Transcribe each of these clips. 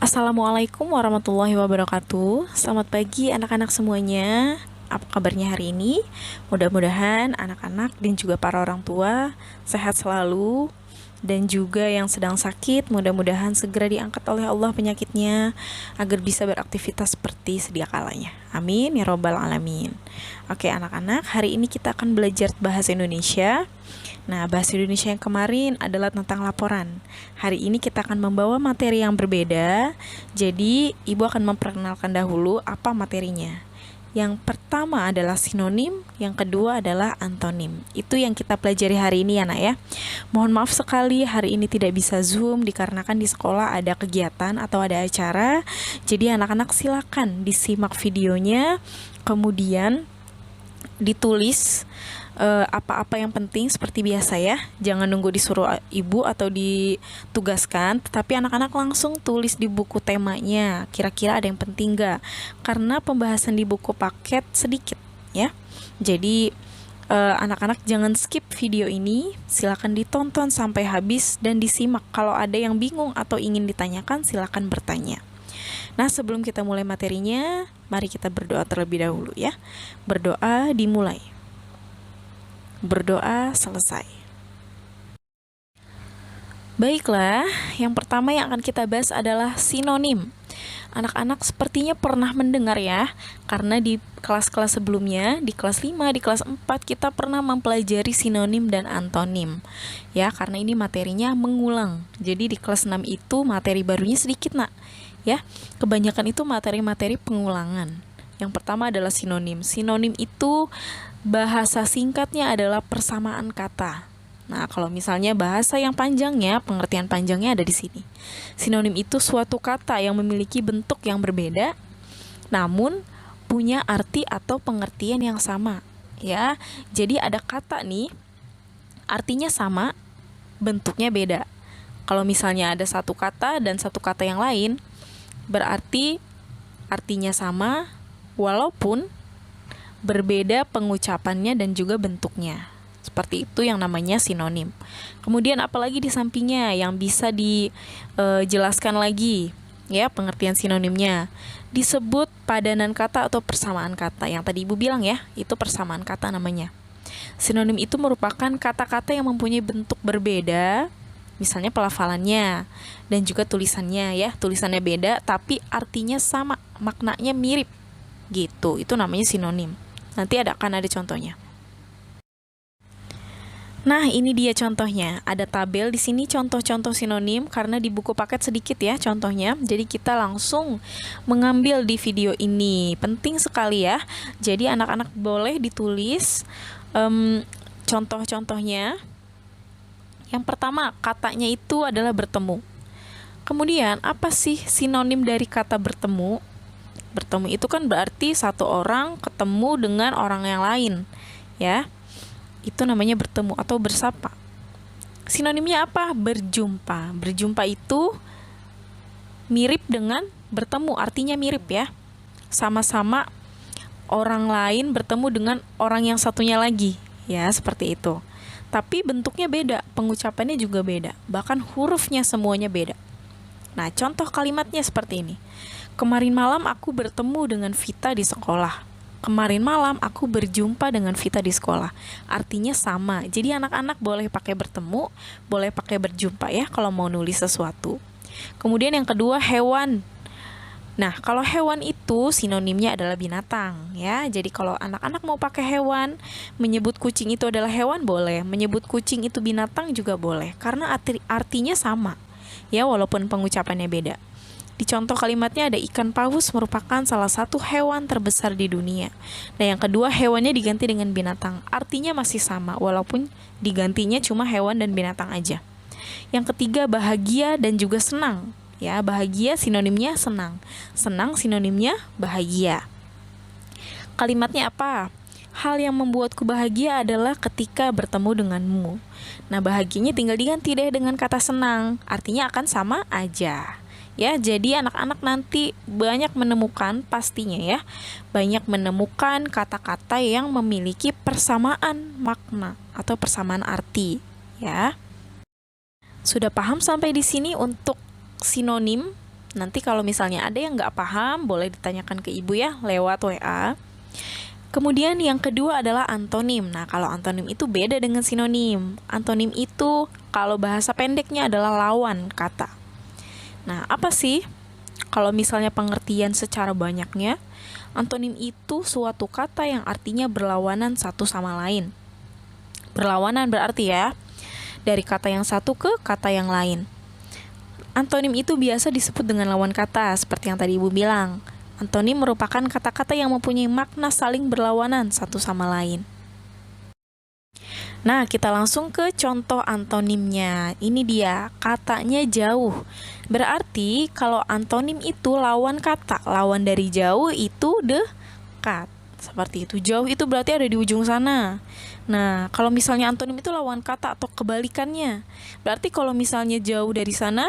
Assalamualaikum warahmatullahi wabarakatuh. Selamat pagi anak-anak semuanya. Apa kabarnya hari ini? Mudah-mudahan anak-anak dan juga para orang tua sehat selalu, dan juga yang sedang sakit mudah-mudahan segera diangkat oleh Allah penyakitnya agar bisa beraktivitas seperti sedia kalanya. Amin ya robbal alamin. Oke anak-anak, hari ini kita akan belajar bahasa Indonesia. Nah, bahasa Indonesia yang kemarin adalah tentang laporan. Hari ini kita akan membawa materi yang berbeda. Jadi, Ibu akan memperkenalkan dahulu apa materinya. Yang pertama adalah sinonim, yang kedua adalah antonim. Itu yang kita pelajari hari ini ya nak ya. Mohon maaf sekali hari ini tidak bisa Zoom dikarenakan di sekolah ada kegiatan atau ada acara. Jadi anak-anak silakan disimak videonya, kemudian ditulis apa-apa yang penting seperti biasa ya. Jangan nunggu disuruh ibu atau ditugaskan, tetapi anak-anak langsung tulis di buku temanya. Kira-kira ada yang penting nggak? Karena pembahasan di buku paket sedikit ya. Jadi anak-anak jangan skip video ini. Silakan ditonton sampai habis dan disimak. Kalau ada yang bingung atau ingin ditanyakan, silakan bertanya. Nah, sebelum kita mulai materinya, mari kita berdoa terlebih dahulu ya. Berdoa dimulai. Berdoa selesai. Baiklah, yang pertama yang akan kita bahas adalah sinonim. Anak-anak sepertinya pernah mendengar ya, karena di kelas-kelas sebelumnya, di kelas 5, di kelas 4, kita pernah mempelajari sinonim dan antonim. Ya, karena ini materinya mengulang. Jadi di kelas 6 itu materi barunya sedikit nak. Ya, kebanyakan itu materi-materi pengulangan. Yang pertama adalah sinonim. Sinonim itu bahasa singkatnya adalah persamaan kata. Nah, kalau misalnya bahasa yang panjangnya, pengertian panjangnya ada di sini. Sinonim itu suatu kata yang memiliki bentuk yang berbeda, namun punya arti atau pengertian yang sama. Ya, jadi ada kata nih, artinya sama, bentuknya beda. Kalau misalnya ada satu kata dan satu kata yang lain, berarti artinya sama, walaupun berbeda pengucapannya dan juga bentuknya. Seperti itu yang namanya sinonim. Kemudian apalagi di sampingnya yang bisa dijelaskan lagi ya pengertian sinonimnya. Disebut padanan kata atau persamaan kata. Yang tadi Ibu bilang ya, itu persamaan kata namanya. Sinonim itu merupakan kata-kata yang mempunyai bentuk berbeda, misalnya pelafalannya dan juga tulisannya ya. Tulisannya beda tapi artinya sama, maknanya mirip. Gitu. Itu namanya sinonim. Nanti akan ada contohnya. Nah, ini dia contohnya. Ada tabel di sini contoh-contoh sinonim karena di buku paket sedikit ya contohnya. Jadi kita langsung mengambil di video ini. Penting sekali ya. Jadi anak-anak boleh ditulis contoh-contohnya. Yang pertama, katanya itu adalah bertemu. Kemudian, apa sih sinonim dari kata bertemu? Bertemu itu kan berarti satu orang ketemu dengan orang yang lain, ya. Itu namanya bertemu atau bersapa. Sinonimnya apa? Berjumpa. Berjumpa itu mirip dengan bertemu, artinya mirip ya. Sama-sama orang lain bertemu dengan orang yang satunya lagi, ya, seperti itu. Tapi bentuknya beda, pengucapannya juga beda, bahkan hurufnya semuanya beda. Nah, contoh kalimatnya seperti ini. Kemarin malam aku bertemu dengan Vita di sekolah. Kemarin malam aku berjumpa dengan Vita di sekolah. Artinya sama. Jadi anak-anak boleh pakai bertemu, boleh pakai berjumpa ya kalau mau nulis sesuatu. Kemudian yang kedua, hewan. Nah, kalau hewan itu sinonimnya adalah binatang ya. Jadi kalau anak-anak mau pakai hewan, menyebut kucing itu adalah hewan boleh, menyebut kucing itu binatang juga boleh karena artinya sama. Ya, walaupun pengucapannya beda. Di contoh kalimatnya ada ikan paus merupakan salah satu hewan terbesar di dunia. Nah, yang kedua hewannya diganti dengan binatang. Artinya masih sama walaupun digantinya cuma hewan dan binatang aja. Yang ketiga bahagia dan juga senang. Ya, bahagia sinonimnya senang. Senang sinonimnya bahagia. Kalimatnya apa? Hal yang membuatku bahagia adalah ketika bertemu denganmu. Nah, bahagianya tinggal diganti deh dengan kata senang. Artinya akan sama aja. Ya, jadi anak-anak nanti banyak menemukan pastinya ya. Banyak menemukan kata-kata yang memiliki persamaan makna atau persamaan arti, ya. Sudah paham sampai di sini untuk sinonim? Nanti kalau misalnya ada yang nggak paham, boleh ditanyakan ke ibu ya lewat WA. Kemudian yang kedua adalah antonim. Nah, kalau antonim itu beda dengan sinonim. Antonim itu kalau bahasa pendeknya adalah lawan kata. Nah, apa sih? Kalau misalnya pengertian secara banyaknya, antonim itu suatu kata yang artinya berlawanan satu sama lain. Berlawanan berarti ya, dari kata yang satu ke kata yang lain. Antonim itu biasa disebut dengan lawan kata, seperti yang tadi ibu bilang. Antonim merupakan kata-kata yang mempunyai makna saling berlawanan satu sama lain. Nah, kita langsung ke contoh antonimnya. Ini dia, katanya jauh. Berarti kalau antonim itu lawan kata, lawan dari jauh itu dekat. Seperti itu, jauh itu berarti ada di ujung sana. Nah, kalau misalnya antonim itu lawan kata atau kebalikannya, berarti kalau misalnya jauh dari sana,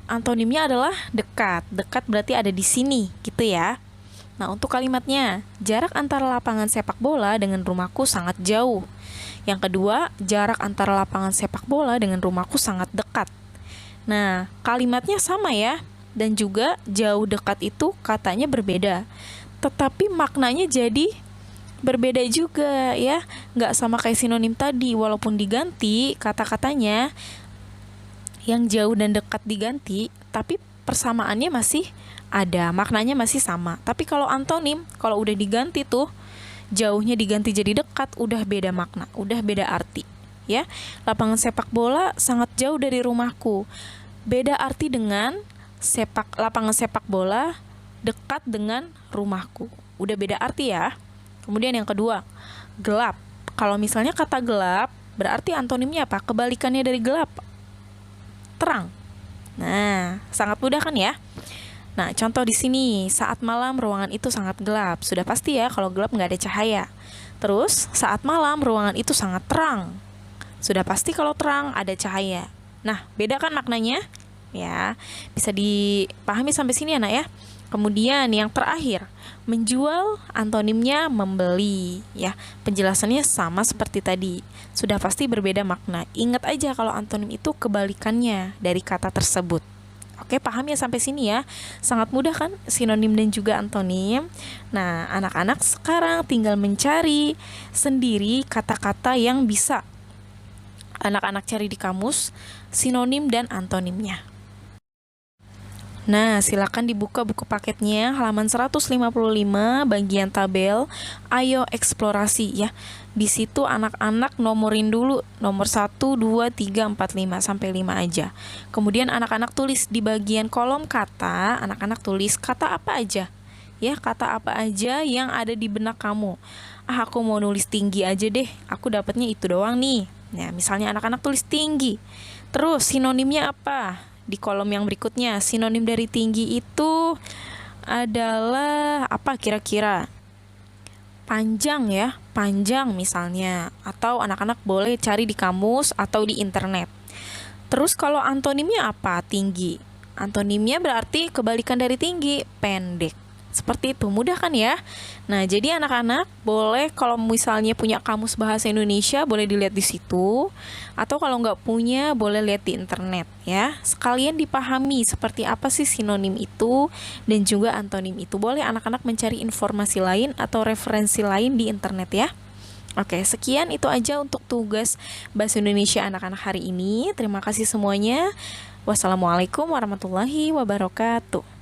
antonimnya adalah dekat. Dekat berarti ada di sini, gitu ya. Nah, untuk kalimatnya, jarak antara lapangan sepak bola dengan rumahku sangat jauh. Yang kedua, jarak antara lapangan sepak bola dengan rumahku sangat dekat. Nah, kalimatnya sama ya, dan juga jauh dekat itu katanya berbeda. Tetapi maknanya jadi berbeda juga ya, nggak sama kayak sinonim tadi. Walaupun diganti kata-katanya, yang jauh dan dekat diganti, tapi persamaannya masih ada, maknanya masih sama. Tapi kalau antonim, kalau udah diganti tuh, jauhnya diganti jadi dekat, udah beda makna, udah beda arti ya. Lapangan sepak bola sangat jauh dari rumahku, beda arti dengan lapangan sepak bola dekat dengan rumahku, udah beda arti ya. Kemudian yang kedua, gelap. Kalau misalnya kata gelap, berarti antonimnya apa? Kebalikannya dari gelap, terang. Nah, sangat mudah kan ya. Nah, contoh di sini, saat malam ruangan itu sangat gelap. Sudah pasti ya kalau gelap nggak ada cahaya. Terus, saat malam ruangan itu sangat terang. Sudah pasti kalau terang ada cahaya. Nah, beda kan maknanya? Ya, bisa dipahami sampai sini anak ya. Kemudian yang terakhir, menjual antonimnya membeli ya. Penjelasannya sama seperti tadi. Sudah pasti berbeda makna. Ingat aja kalau antonim itu kebalikannya dari kata tersebut. Oke, paham ya sampai sini ya? Sangat mudah kan sinonim dan juga antonim? Nah, anak-anak sekarang tinggal mencari sendiri kata-kata yang bisa anak-anak cari di kamus, sinonim dan antonimnya. Nah, silakan dibuka buku paketnya halaman 155 bagian tabel. Ayo eksplorasi ya. Di situ anak-anak nomorin dulu nomor 1, 2, 3, 4, 5 sampai 5 aja. Kemudian anak-anak tulis di bagian kolom kata, anak-anak tulis kata apa aja. Ya, kata apa aja yang ada di benak kamu. Ah, aku mau nulis tinggi aja deh. Aku dapatnya itu doang nih. Nah, misalnya anak-anak tulis tinggi. Terus sinonimnya apa? Di kolom yang berikutnya, sinonim dari tinggi itu adalah apa kira-kira? Panjang ya, panjang misalnya. Atau anak-anak boleh cari di kamus atau di internet. Terus kalau antonimnya apa? Tinggi. Antonimnya berarti kebalikan dari tinggi, pendek. Seperti itu, mudah kan ya? Nah, jadi anak-anak boleh kalau misalnya punya kamus bahasa Indonesia boleh dilihat di situ, atau kalau nggak punya boleh lihat di internet ya. Sekalian dipahami seperti apa sih sinonim itu dan juga antonim itu. Boleh anak-anak mencari informasi lain atau referensi lain di internet ya. Oke, sekian itu aja untuk tugas bahasa Indonesia anak-anak hari ini. Terima kasih semuanya. Wassalamualaikum warahmatullahi wabarakatuh.